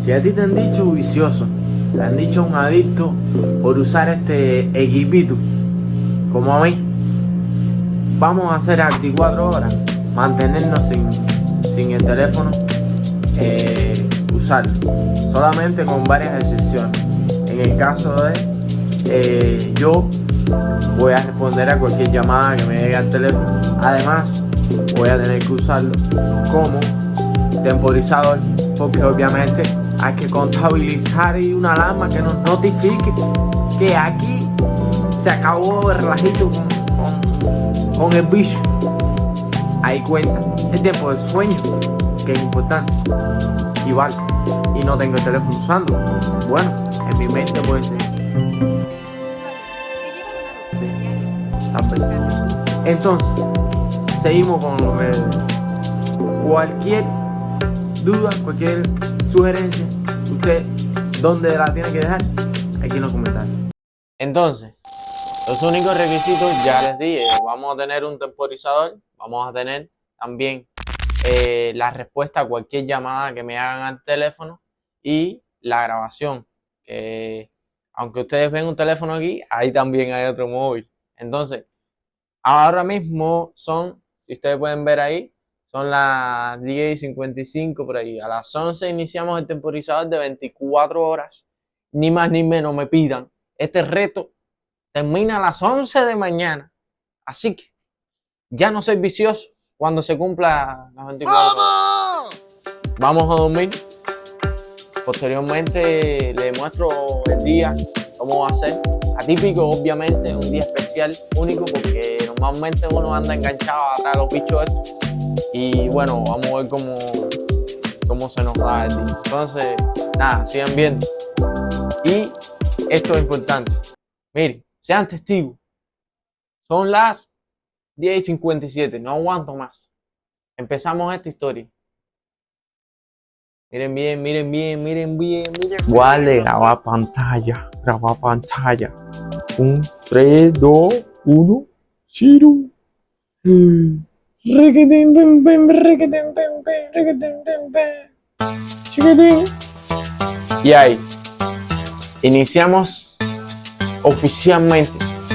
Si a ti te han dicho vicioso, te han dicho un adicto por usar este equipito, como a mí, vamos a hacer 24 horas, mantenernos sin el teléfono, usarlo, solamente con varias excepciones. En el caso de yo voy a responder a cualquier llamada que me llegue al teléfono. Además, voy a tener que usarlo como temporizador, porque obviamente hay que contabilizar y una alarma que nos notifique que aquí se acabó el relajito con el bicho. Ahí cuenta el tiempo de sueño, que es importante, y vale, y no tengo el teléfono usando. Bueno, en mi mente puede ser. Sí, tal vez. Entonces, seguimos con cualquier duda, cualquier sugerencia, usted, ¿dónde la tiene que dejar? Aquí en los comentarios. Entonces, los únicos requisitos, ya les dije, vamos a tener un temporizador, vamos a tener también la respuesta a cualquier llamada que me hagan al teléfono y la grabación, que aunque ustedes ven un teléfono aquí, ahí también hay otro móvil. Entonces, ahora mismo son, si ustedes pueden ver ahí, son las 10:55 por ahí. A las 11 iniciamos el temporizador de 24 horas. Ni más ni menos me pidan. Este reto termina a las 11 de mañana. Así que ya no soy vicioso cuando se cumpla las 24 horas. Vamos a dormir. Posteriormente le muestro el día, cómo va a ser. Atípico, obviamente, un día especial, único, porque normalmente uno anda enganchado atrás de los bichos estos. Y bueno, vamos a ver cómo se nos da el día. Entonces, nada, sigan viendo. Y esto es importante. Miren, sean testigos. Son las 10:57, no aguanto más. Empezamos esta historia. Miren bien, miren bien, miren bien, miren bien. Vale, grabar pantalla, grabar pantalla. 1, 3, 2, 1, 0. Y ahí, iniciamos oficialmente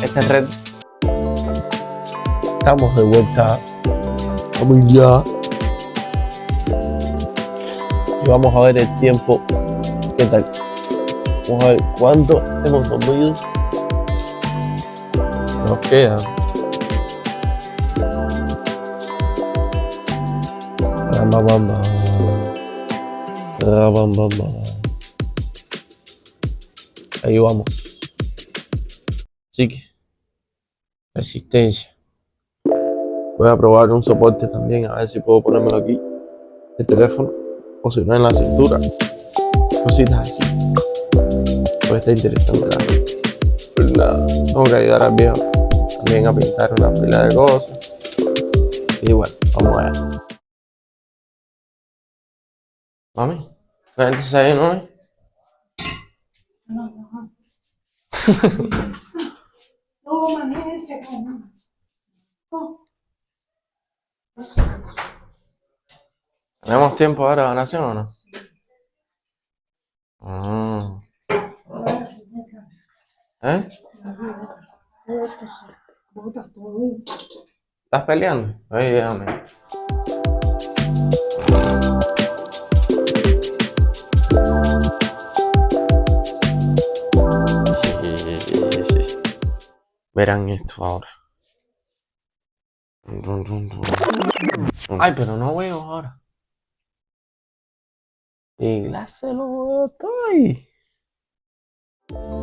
este reto. Estamos de vuelta, familia. Y vamos a ver el tiempo. ¿Qué tal? Vamos a ver cuánto hemos dormido. Nos queda. Ahí vamos. Así que, resistencia. Voy a probar un soporte también, a ver si puedo ponérmelo aquí, el teléfono, o si no en la cintura, cositas así. Pues está interesante pero nada, tengo que ayudar al viejo también a pintar una pila de cosas. Y bueno, vamos allá. Mami, la gente se ha ido, ¿no? No amanece, como. ¿Tenemos tiempo ahora de oración o no? ¿Eh? ¿Estás peleando? Ay, déjame. Verán esto ahora. Ay, pero no veo ahora. Y clase lo estoy. No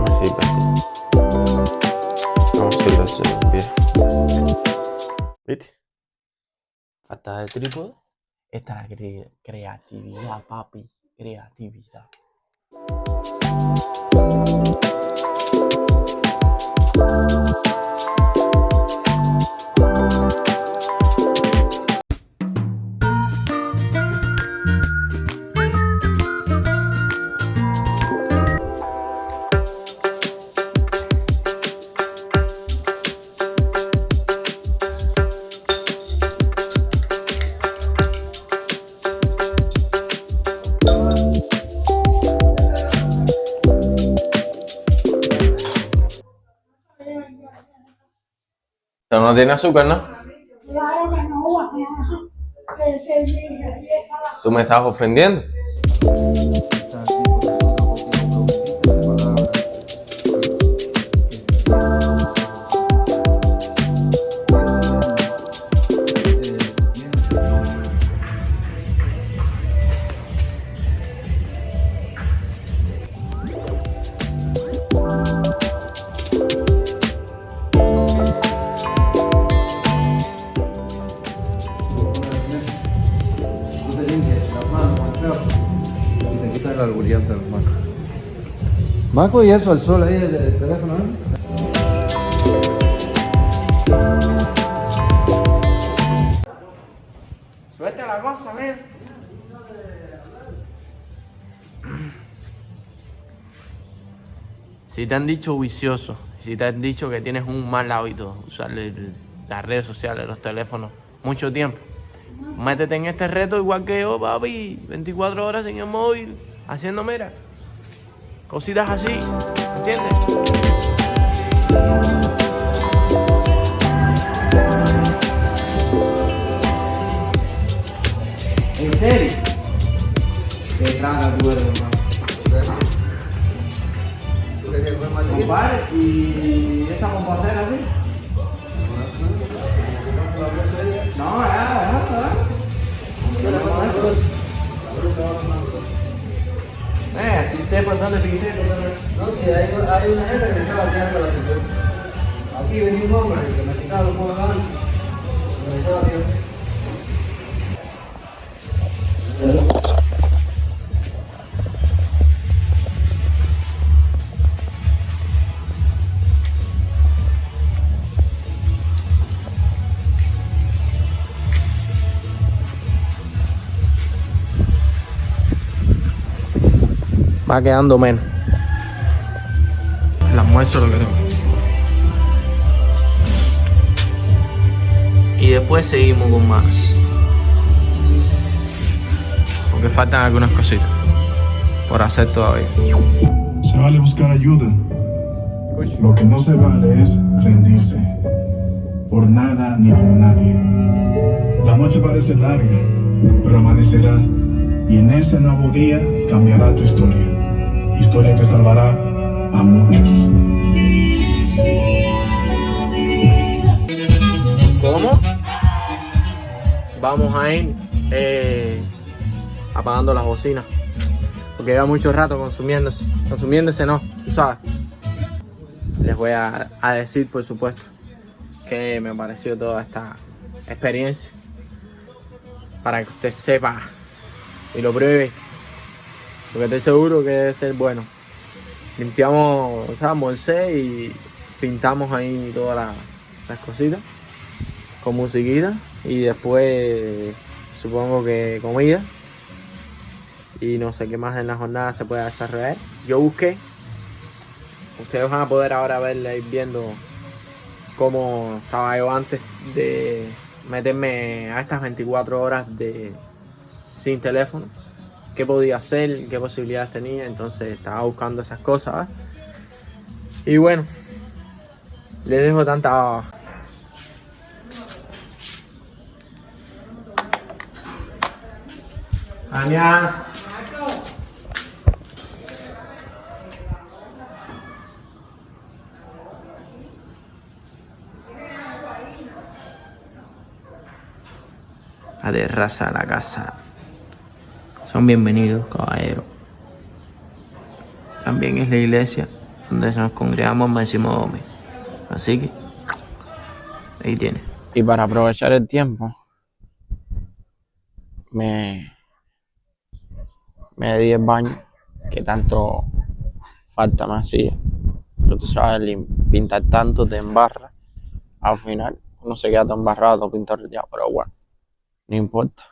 me sirve así. No sirve así, bien. ¿Viste? Falta de trípode. Esta es la creatividad, papi. Creatividad. Esto no tiene azúcar, ¿no? Claro que no, mamá. Ahí está la Tú me estás ofendiendo. El alburiante del Maco. Maco, y eso al sol ahí el teléfono, ¿eh? Suelta la cosa, mira. Si te han dicho vicioso, si te han dicho que tienes un mal hábito, usar las redes sociales, los teléfonos, mucho tiempo, métete en este reto igual que yo, papi, 24 horas en el móvil, haciendo, mira, cositas así, ¿entiendes? ¿En serio? Qué rara tú eres, hermano. Compadre, ¿y esa compacera así? No, ya. Así sepa dónde pinté. No, si hay una gente que me estaba tirando la atención. Aquí venía un hombre que me quitaba los juegos antes. Me estaba tirando. Va quedando menos. El almuerzo lo queremos. Y después seguimos con más. Porque faltan algunas cositas por hacer todavía. Se vale buscar ayuda. Lo que no se vale es rendirse. Por nada ni por nadie. La noche parece larga, pero amanecerá. Y en ese nuevo día cambiará tu historia. Historia que salvará a muchos. ¿Cómo? Vamos a ir apagando las bocinas. Porque lleva mucho rato consumiéndose. Consumiéndose no, tú sabes. Les voy a decir, por supuesto, que me pareció toda esta experiencia. Para que usted sepa y lo pruebe. Porque estoy seguro que debe ser bueno. Limpiamos, o sea, almorcé y pintamos ahí todas las cositas. Con musiquita. Y después supongo que comida. Y no sé qué más en la jornada se puede desarrollar. Yo busqué. Ustedes van a poder ahora ir viendo cómo estaba yo antes de meterme a estas 24 horas sin teléfono. Qué podía hacer, qué posibilidades tenía. Entonces estaba buscando esas cosas, ¿eh? Y bueno, les dejo tanta... Ania. La terraza de la casa. Son bienvenidos, caballeros. También es la iglesia donde nos congregamos Máximo Gómez. Así que ahí tiene. Y para aprovechar el tiempo, me di el baño que tanto falta me hacía. Pero tú sabes, pintar tanto te embarra. Al final uno se queda tan embarrado pintar ya, pero bueno, no importa.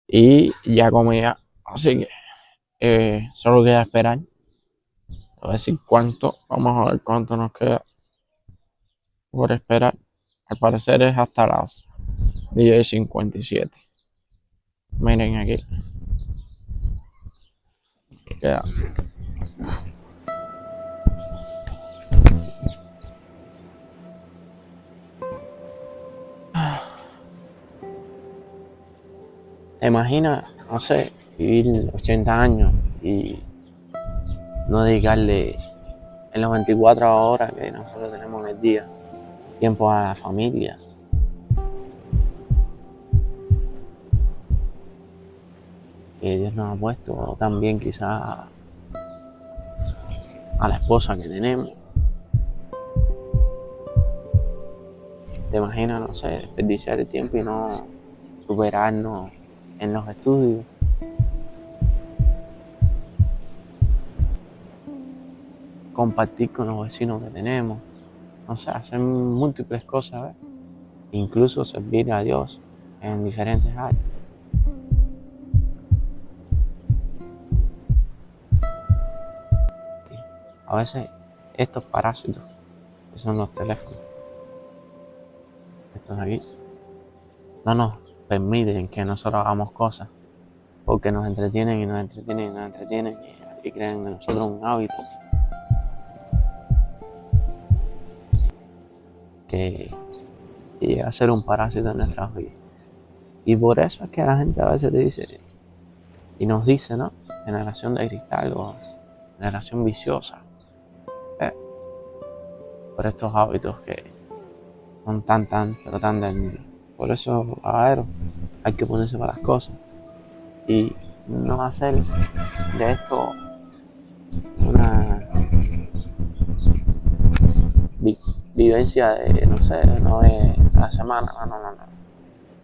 Y ya comía, así que solo queda esperar. A ver si vamos a ver cuánto nos queda por esperar. Al parecer es hasta las 10:57. Miren aquí. Queda. ¿Te imaginas, no sé, vivir 80 años y no dedicarle en las 24 horas que nosotros tenemos en el día tiempo a la familia? Que Dios nos ha puesto, o también quizás a la esposa que tenemos. ¿Te imaginas, no sé, desperdiciar el tiempo y no superarnos en los estudios? Compartir con los vecinos que tenemos, no sé, hacer múltiples cosas, ¿ves? Incluso servir a Dios en diferentes áreas. A veces estos parásitos, que son los teléfonos, estos de aquí, no nos permiten que nosotros hagamos cosas, porque nos entretienen y nos entretienen y nos entretienen y crean en nosotros un hábito que llega a ser un parásito en nuestras vidas. Y por eso es que la gente a veces te dice, y nos dice, ¿no? Generación de cristal o generación viciosa. Por estos hábitos que son pero tan dañinos. Por eso, caballero, hay que ponerse para las cosas y no hacer de esto una vivencia de, no sé, una vez a la semana. No.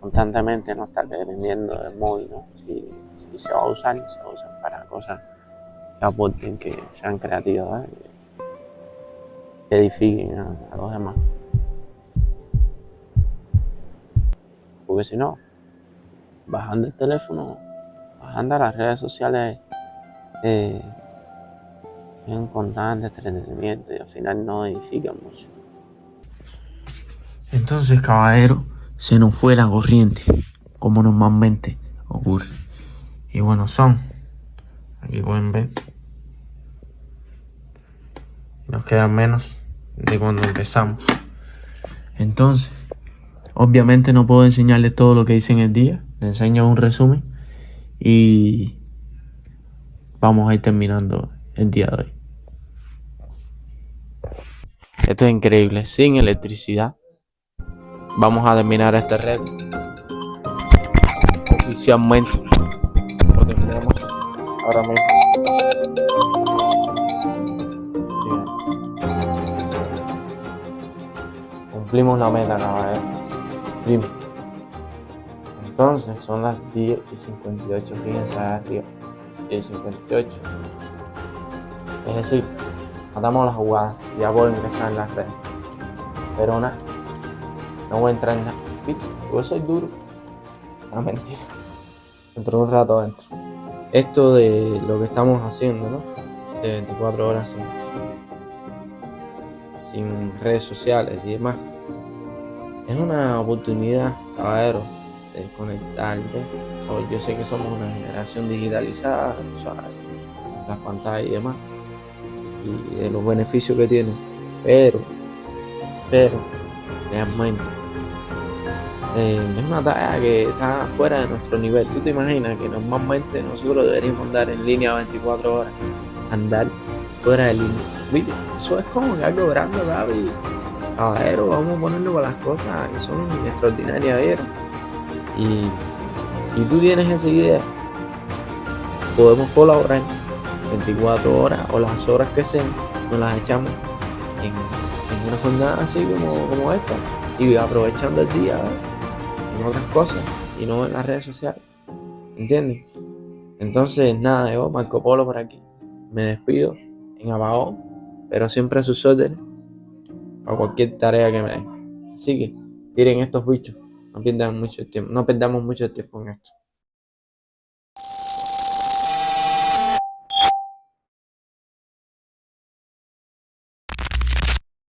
Constantemente no estar dependiendo del móvil, ¿no? Si se va a usar para cosas que aporten, que sean creativas, ¿eh? Que edifiquen a los demás. Porque si no, bajando el teléfono, bajando a las redes sociales, es un constante entretenimiento y al final no edifican mucho. Entonces, caballero, se nos fue la corriente, como normalmente ocurre. Y bueno, aquí pueden ver, nos quedan menos de cuando empezamos. Entonces, obviamente no puedo enseñarles todo lo que hice en el día, les enseño un resumen y vamos a ir terminando el día de hoy. Esto es increíble, sin electricidad vamos a terminar este reto. Oficialmente lo terminamos ahora mismo. Cumplimos la meta, caballero. Cumplimos. Entonces son las 10:58, fíjense arriba. 10:58. Es decir, matamos la jugada, ya puedo ingresar en las redes. Pero nada, no voy a entrar en nada. ¿Viste? Yo soy duro. No, mentira. Dentro de un rato adentro. Esto de lo que estamos haciendo, ¿no? De 24 horas sin redes sociales y demás. Es una oportunidad, caballero, de desconectar, ¿ves? Yo sé que somos una generación digitalizada, ¿sabes? Las pantallas y demás, y de los beneficios que tienen, pero realmente es una tarea que está fuera de nuestro nivel. ¿Tú te imaginas que normalmente nosotros deberíamos andar en línea 24 horas? Andar fuera de línea. ¿Viste? Eso es como algo grande, Gaby. Caballero, vamos a ponerlo para las cosas que son extraordinarias, ¿vieron? Y si tú tienes esa idea, podemos colaborar 24 horas o las horas que sean, nos las echamos en una jornada así como esta y aprovechando el día, ¿verdad? En otras cosas y no en las redes sociales, ¿entiendes? Entonces nada, yo Marco Polo por aquí, me despido en apagón, pero siempre a sus órdenes para cualquier tarea que me den. Así que tiren estos bichos, no perdamos mucho tiempo en esto.